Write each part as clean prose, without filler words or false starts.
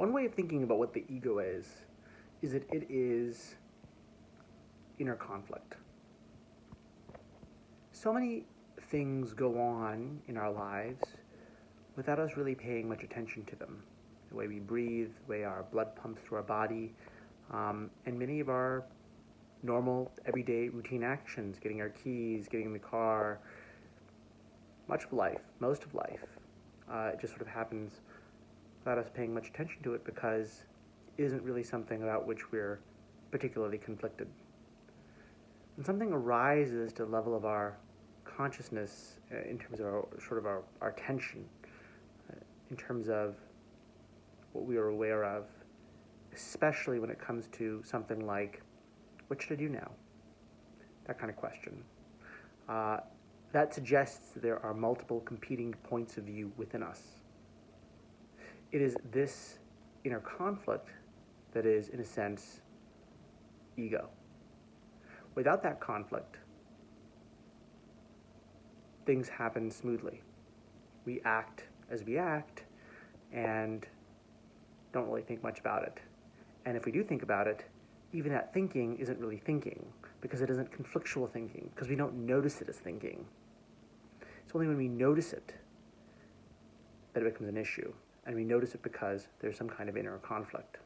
One way of thinking about what the ego is that it is inner conflict. So many things go on in our lives without us really paying much attention to them. The way we breathe, the way our blood pumps through our body, and many of our normal, everyday, routine actions, getting our keys, getting in the car, much of life, most of life, it just sort of happens without us paying much attention to it because it isn't really something about which we're particularly conflicted. When something arises to the level of our consciousness in terms of our attention, in terms of what we are aware of, especially when it comes to something like, what should I do now? That kind of question. That suggests that there are multiple competing points of view within us. It is this inner conflict that is, in a sense, ego. Without that conflict, things happen smoothly. We act as we act and don't really think much about it. And if we do think about it, even that thinking isn't really thinking because it isn't conflictual thinking, because we don't notice it as thinking. It's only when we notice it that it becomes an issue, and we notice it because there's some kind of inner conflict.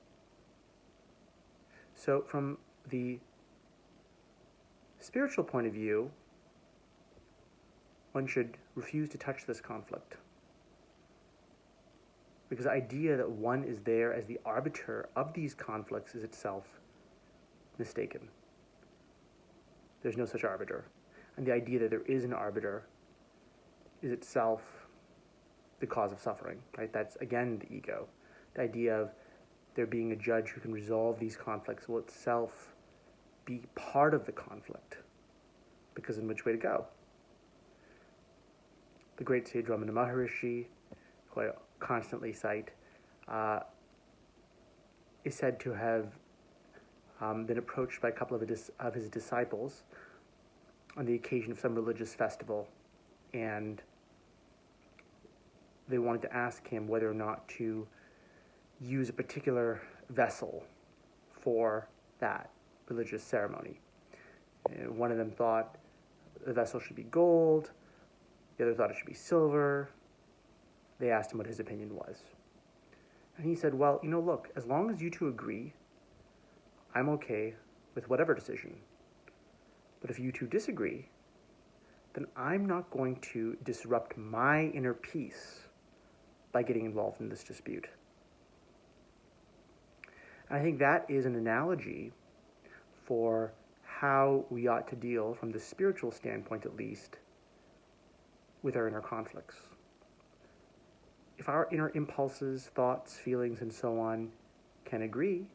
So from the spiritual point of view, one should refuse to touch this conflict, because the idea that one is there as the arbiter of these conflicts is itself mistaken. There's no such arbiter. And the idea that there is an arbiter is itself the cause of suffering, right? That's, again, the ego. The idea of there being a judge who can resolve these conflicts will itself be part of the conflict, because in which way to go? The great sage Ramana Maharishi, who I constantly cite, is said to have been approached by a couple of his disciples on the occasion of some religious festival, and they wanted to ask him whether or not to use a particular vessel for that religious ceremony. And one of them thought the vessel should be gold, the other thought it should be silver. They asked him what his opinion was. And he said, well, look, as long as you two agree, I'm okay with whatever decision. But if you two disagree, then I'm not going to disrupt my inner peace by getting involved in this dispute. And I think that is an analogy for how we ought to deal, from the spiritual standpoint at least, with our inner conflicts. If our inner impulses, thoughts, feelings, and so on can agree,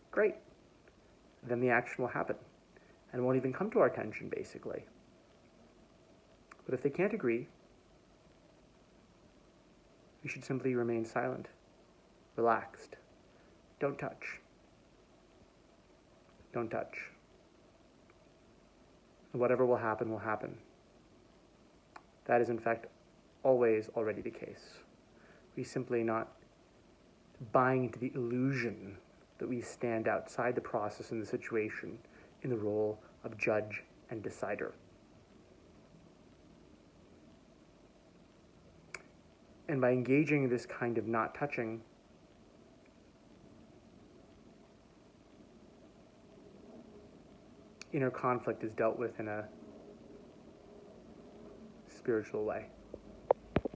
great. Then the action will happen and it won't even come to our attention, basically. But if they can't agree, we should simply remain silent, relaxed. Don't touch. Don't touch. And whatever will happen, will happen. That is, in fact, always already the case. We simply not buying into the illusion that we stand outside the process and the situation in the role of judge and decider. And by engaging this kind of not touching, inner conflict is dealt with in a spiritual way.